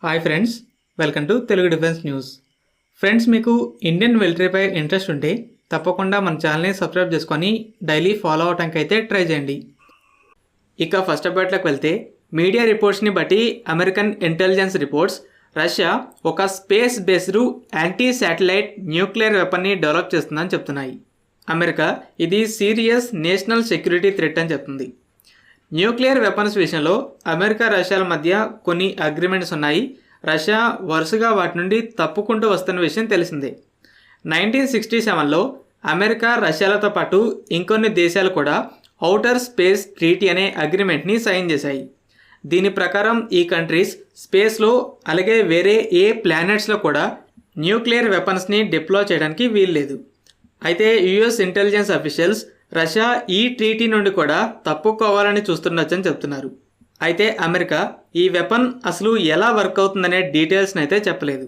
Hi friends, welcome to Telugu defence news. Friends, మీకు Indian మిలిటరీపై interest ఉంటే తప్పకుండా మన ఛానల్ని సబ్స్క్రైబ్ చేసుకొని డైలీ ఫాలో అవడానికి అయితే ట్రై చేయండి. ఇక ఫస్ట్ అప్డేట్లోకి వెళ్తే, మీడియా రిపోర్ట్స్ని బట్టి అమెరికన్ ఇంటెలిజెన్స్ రిపోర్ట్స్ రష్యా ఒక space based anti satellite nuclear వెపన్ని డెవలప్ చేస్తుందని చెప్తున్నాయి. అమెరికా ఇది సీరియస్ నేషనల్ సెక్యూరిటీ థ్రెట్ అని చెప్తుంది. న్యూక్లియర్ వెపన్స్ విషయంలో అమెరికా రష్యాల మధ్య కొన్ని అగ్రిమెంట్స్ ఉన్నాయి. రష్యా వరుసగా వాటి నుండి తప్పుకుంటూ వస్తున్న విషయం తెలిసిందే. 1967లో అమెరికా రష్యాలతో పాటు ఇంకొన్ని దేశాలు కూడా ఔటర్ స్పేస్ ట్రీటీ అనే అగ్రిమెంట్ని సైన్ చేశాయి. దీని ప్రకారం ఈ కంట్రీస్ స్పేస్లో అలాగే వేరే ఏ ప్లానెట్స్లో కూడా న్యూక్లియర్ వెపన్స్ని డిప్లాయ్ చేయడానికి వీల్లేదు. అయితే యుఎస్ ఇంటెలిజెన్స్ అఫీషియల్స్ రష్యా ఈ ట్రీటీ నుండి కూడా తప్పుకోవాలని చూస్తుండొచ్చని చెప్తున్నారు. అయితే అమెరికా ఈ వెపన్ అసలు ఎలా వర్క్ అవుతుందనే డీటెయిల్స్ని అయితే చెప్పలేదు.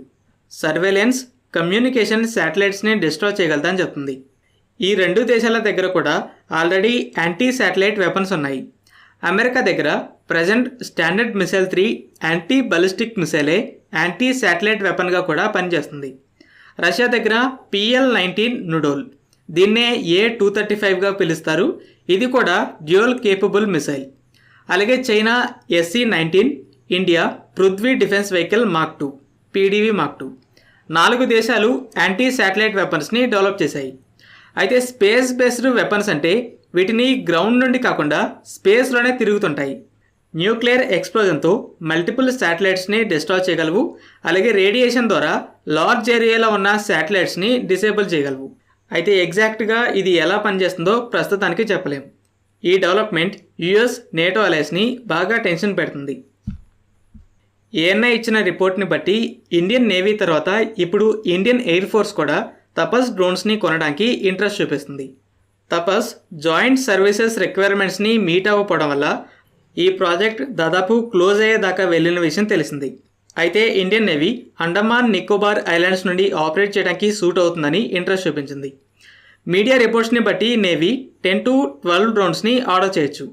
సర్వేలెన్స్, కమ్యూనికేషన్ శాటిలైట్స్ని డిస్ట్రాయ్ చేయగలదని చెప్తుంది. ఈ రెండు దేశాల దగ్గర కూడా ఆల్రెడీ యాంటీ శాటిలైట్ వెపన్స్ ఉన్నాయి. అమెరికా దగ్గర present standard missile 3 anti ballistic మిసైలే యాంటీ శాటిలైట్ వెపన్గా కూడా పనిచేస్తుంది. రష్యా దగ్గర PL-19 నుడోల్, దీన్నే A-235గా పిలుస్తారు. ఇది కూడా డ్యూయల్ కేపబుల్ మిసైల్. అలాగే China SC-19, India Prithvi defence vehicle mark 2 PDV mark 2. 4 దేశాలు యాంటీ శాటిలైట్ వెపన్స్ని డెవలప్ చేశాయి. అయితే స్పేస్ బేస్డ్ వెపన్స్ అంటే వీటిని గ్రౌండ్ నుండి కాకుండా స్పేస్లోనే తిరుగుతుంటాయి. న్యూక్లియర్ ఎక్స్ప్లోజన్తో మల్టిపుల్ శాటిలైట్స్ని డిస్ట్రాయ్ చేయగలవు. అలాగే రేడియేషన్ ద్వారా లార్జ్ ఏరియాలో ఉన్న శాటిలైట్స్ని డిసేబుల్ చేయగలవు. అయితే ఎగ్జాక్ట్గా ఇది ఎలా పనిచేస్తుందో ప్రస్తుతానికి చెప్పలేం. ఈ డెవలప్మెంట్ యుఎస్ నేటో అలయన్స్ని బాగా టెన్షన్ పెడుతుంది. ఏఎన్ఐ ఇచ్చిన రిపోర్ట్ని బట్టి ఇండియన్ నేవీ తర్వాత ఇప్పుడు ఇండియన్ ఎయిర్ ఫోర్స్ కూడా తపస్ డ్రోన్స్ని కొనడానికి ఇంట్రెస్ట్ చూపిస్తుంది. తపస్ జాయింట్ సర్వీసెస్ రిక్వైర్మెంట్స్ని మీట్ అవ్వకపోవడం వల్ల ఈ ప్రాజెక్ట్ దాదాపు క్లోజ్ అయ్యేదాకా వెళ్ళిన విషయం తెలిసింది. అయితే Indian navy Andaman Nicobar islands నుండి ఆపరేట్ చేయడానికి సూట్ అవుతుందని ఇంట్రెస్ట్ చూపించింది. మీడియా రిపోర్ట్స్ని బట్టి నేవీ 10 to 12 డ్రోన్స్ని ఆర్డర్ చేయొచ్చు.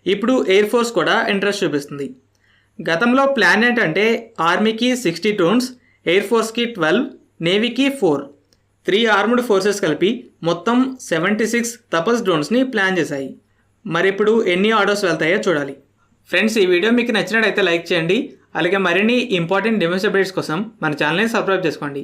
ఇప్పుడు ఎయిర్ ఫోర్స్ కూడా ఇంట్రెస్ట్ చూపిస్తుంది. గతంలో ప్లాన్ ఏంటంటే ఆర్మీకి 60 డ్రోన్స్, ఎయిర్ ఫోర్స్కి 12, నేవీకి 4, 3 ఆర్మ్డ్ ఫోర్సెస్ కలిపి మొత్తం 76 తపస్ డ్రోన్స్ని ప్లాన్ చేశాయి. మరి ఇప్పుడు ఎన్ని ఆర్డర్స్ వెళ్తాయో చూడాలి. ఫ్రెండ్స్, ఈ వీడియో మీకు నచ్చినట్టయితే లైక్ చేయండి. అలాగే మరిన్ని ఇంపార్టెంట్ డిఫెన్స్ అప్డేట్స్ కోసం మన ఛానల్ని సబ్స్క్రైబ్ చేసుకోండి.